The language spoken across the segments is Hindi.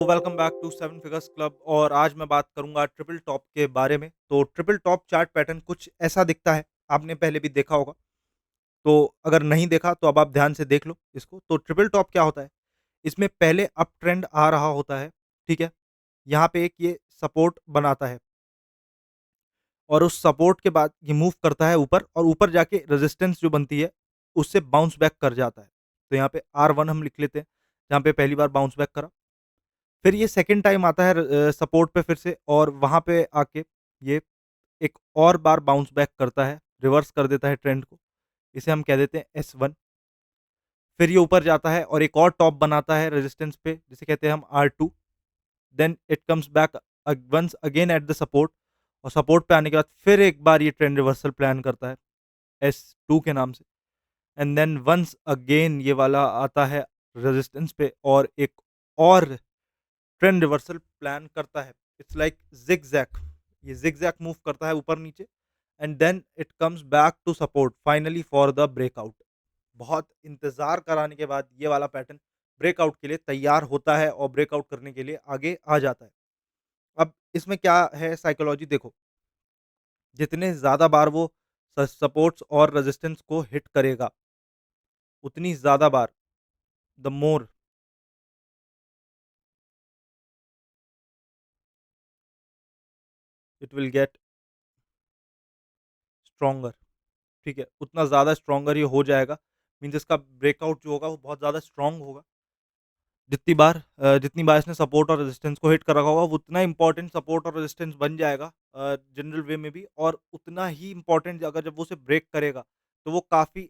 Welcome back to seven figures club और आज मैं बात करूंगा ट्रिपल टॉप के बारे में। तो ट्रिपल टॉप चार्ट पैटर्न कुछ ऐसा दिखता है, आपने पहले भी देखा होगा। तो अगर नहीं देखा तो अब आप ध्यान से देख लो इसको। तो ट्रिपल टॉप क्या होता है? इसमें पहले अप ट्रेंड आ रहा होता है, ठीक है? यहाँ पे एक ये सपोर्ट बनाता है और उस सपोर्ट के बाद ये मूव करता है ऊपर और ऊपर जाके रेजिस्टेंस जो बनती है उससे बाउंस बैक कर जाता है। तो यहाँ पे R1 हम लिख लेते हैं, जहाँ पे पहली बार बाउंस बैक करा। फिर ये सेकंड टाइम आता है सपोर्ट पे फिर से और वहाँ पे आके ये एक और बार बाउंस बैक करता है, रिवर्स कर देता है ट्रेंड को। इसे हम कह देते हैं S1। फिर ये ऊपर जाता है और एक और टॉप बनाता है रेजिस्टेंस पे, जिसे कहते हैं हम R2। Then it comes back once again at the support और सपोर्ट पे आने के बाद फिर एक बार ये ट्रेंड रिवर्सल प्लान करता है S2 के नाम से। एंड देन वंस अगेन ये वाला आता है रेजिस्टेंस पे और एक और ट्रेंड रिवर्सल प्लान करता है। इट्स लाइक ज़िगज़ैग, ये ज़िगज़ैग मूव करता है ऊपर नीचे and then it comes back to support finally for the breakout. बहुत इंतज़ार कराने के बाद ये वाला पैटर्न ब्रेकआउट के लिए तैयार होता है और ब्रेकआउट करने के लिए आगे आ जाता है। अब इसमें क्या है साइकोलॉजी देखो, जितने ज़्यादा बार वो सपोर्ट्स और रेजिस्टेंस को हिट करेगा, उतनी ज़्यादा बार the more it will get stronger. ठीक है? उतना ज़्यादा स्ट्रॉन्गर ये हो जाएगा, मीन्स इसका ब्रेकआउट जो होगा वो बहुत ज़्यादा स्ट्रॉन्ग होगा। जितनी बार इसने सपोर्ट और रेजिस्टेंस को हिट कर रखा होगा, वो उतना इम्पोर्टेंट सपोर्ट और रेजिस्टेंस बन जाएगा जनरल वे में भी, और उतना ही इम्पोर्टेंट अगर जब वो उसे ब्रेक करेगा, तो वो काफ़ी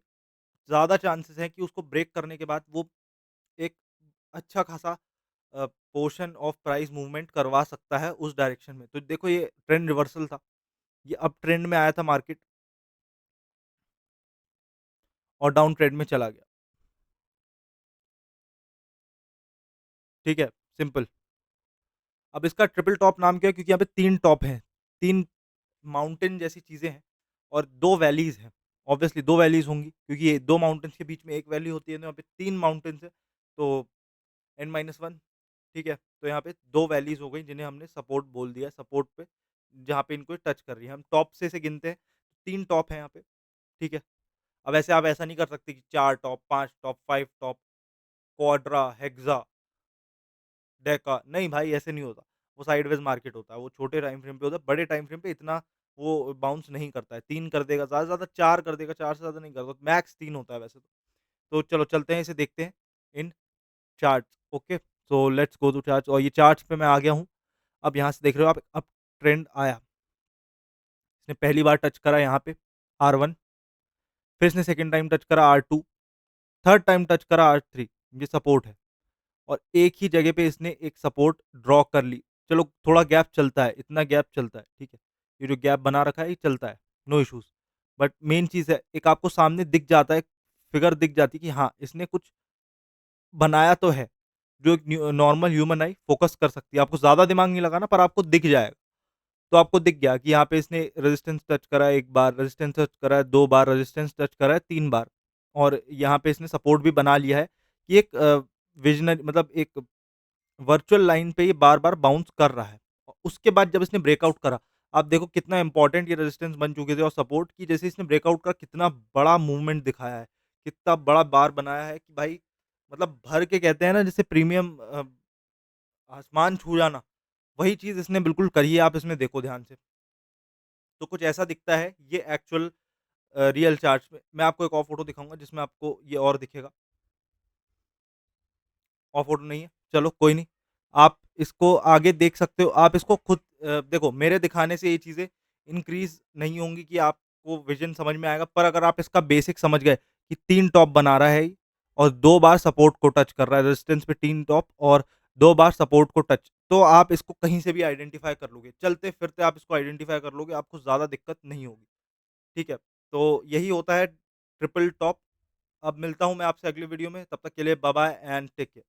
ज़्यादा चांसेस हैं कि उसको ब्रेक करने के बाद वो एक अच्छा खासा पोर्शन ऑफ प्राइस मूवमेंट करवा सकता है उस डायरेक्शन में। तो देखो ये ट्रेंड रिवर्सल था, ये अप ट्रेंड में आया था मार्केट और डाउन ट्रेंड में चला गया। ठीक है? सिंपल। अब इसका ट्रिपल टॉप नाम क्या है? क्योंकि यहाँ पे 3 टॉप हैं, 3 माउंटेन जैसी चीज़ें हैं और 2 वैलीज़ हैं। ऑब्वियसली 2 वैलीज़ होंगी क्योंकि ये 2 माउंटेन्स के बीच में 1 वैली होती है, तो यहाँ पे 3 माउंटेन्स हैं, तो n-1। ठीक है? तो यहाँ पे 2 वैलीज़ हो गई जिन्हें हमने सपोर्ट बोल दिया, सपोर्ट पे जहाँ पे इनको टच कर रही है। हम टॉप से इसे गिनते हैं, 3 टॉप हैं यहाँ पे, ठीक है? अब ऐसे आप ऐसा नहीं कर सकते कि 4 top, 5 top, 5 top, Quadra, hexa, Deka, नहीं भाई ऐसे नहीं होता। वो साइडवेज़ मार्केट होता है, वो छोटे टाइम फ्रेम पे होता है, बड़े टाइम फ्रेम पे इतना वो बाउंस नहीं करता है। 3 कर देगा, ज़्यादा से ज़्यादा 4 कर देगा, 4 से ज़्यादा नहीं करता, मैक्स 3 होता है वैसे तो। तो चलो चलते हैं, इसे देखते हैं in charts, okay? So let's go to charts और ये चार्ट्स पे मैं आ गया हूँ। अब यहाँ से देख रहे हो आप, अब ट्रेंड आया, इसने पहली बार टच करा यहाँ पे R1, फिर इसने सेकंड टाइम टच करा R2, थर्ड टाइम टच करा R3, ये सपोर्ट है। और एक ही जगह पे इसने एक सपोर्ट ड्रॉ कर ली। चलो थोड़ा गैप चलता है, इतना गैप चलता है, ठीक है? ये जो गैप बना रखा है ये चलता है, नो इश्यूज़। बट मेन चीज़ है, एक आपको सामने दिख जाता है, फिगर दिख जाती है कि हाँ, इसने कुछ बनाया तो है, जो एक नॉर्मल ह्यूमन आई फ़ोकस कर सकती है। आपको ज़्यादा दिमाग नहीं लगाना पर आपको दिख जाएगा। तो आपको दिख गया कि यहाँ पे इसने रेजिस्टेंस टच करा है 1 बार, रेजिस्टेंस टच करा है 2 बार, रेजिस्टेंस टच करा है 3 बार और यहाँ पे इसने सपोर्ट भी बना लिया है कि एक विज़नरी मतलब एक वर्चुअल लाइन पे ये बार-बार बाउंस कर रहा है। उसके बाद जब इसने ब्रेकआउट करा, आप देखो कितना इम्पोर्टेंट ये रेजिस्टेंस बन चुके थे और सपोर्ट की जैसे इसने ब्रेकआउट करा, कितना बड़ा मूवमेंट दिखाया है, कितना बड़ा बार बनाया है कि भाई मतलब भर के कहते हैं ना जैसे प्रीमियम आसमान छू जाना, वही चीज़ इसने बिल्कुल करी है, आप इसमें देखो ध्यान से। तो कुछ ऐसा दिखता है ये एक्चुअल रियल चार्ट्स में। मैं आपको एक और फ़ोटो दिखाऊँगा जिसमें आपको ये और दिखेगा। और फ़ोटो नहीं है, चलो कोई नहीं। आप इसको आगे देख सकते हो, आप इसको खुद देखो मेरे दिखाने से ये चीज़ें इंक्रीज़ नहीं होंगी कि आपको विज़न समझ में आएगा, पर अगर आप इसका बेसिक समझ गए कि 3 टॉप बना रहा है ये और 2 बार सपोर्ट को टच कर रहा है, रेजिस्टेंस पे 3 टॉप और 2 बार सपोर्ट को टच, तो आप इसको कहीं से भी आइडेंटिफ़ाई कर लोगे। चलते-फिरते आप इसको आइडेंटिफ़ाई कर लोगे, आपको ज़्यादा दिक्कत नहीं होगी, ठीक है? तो यही होता है ट्रिपल टॉप। अब मिलता हूँ मैं आपसे अगली वीडियो में, तब तक के लिए bye bye and take care.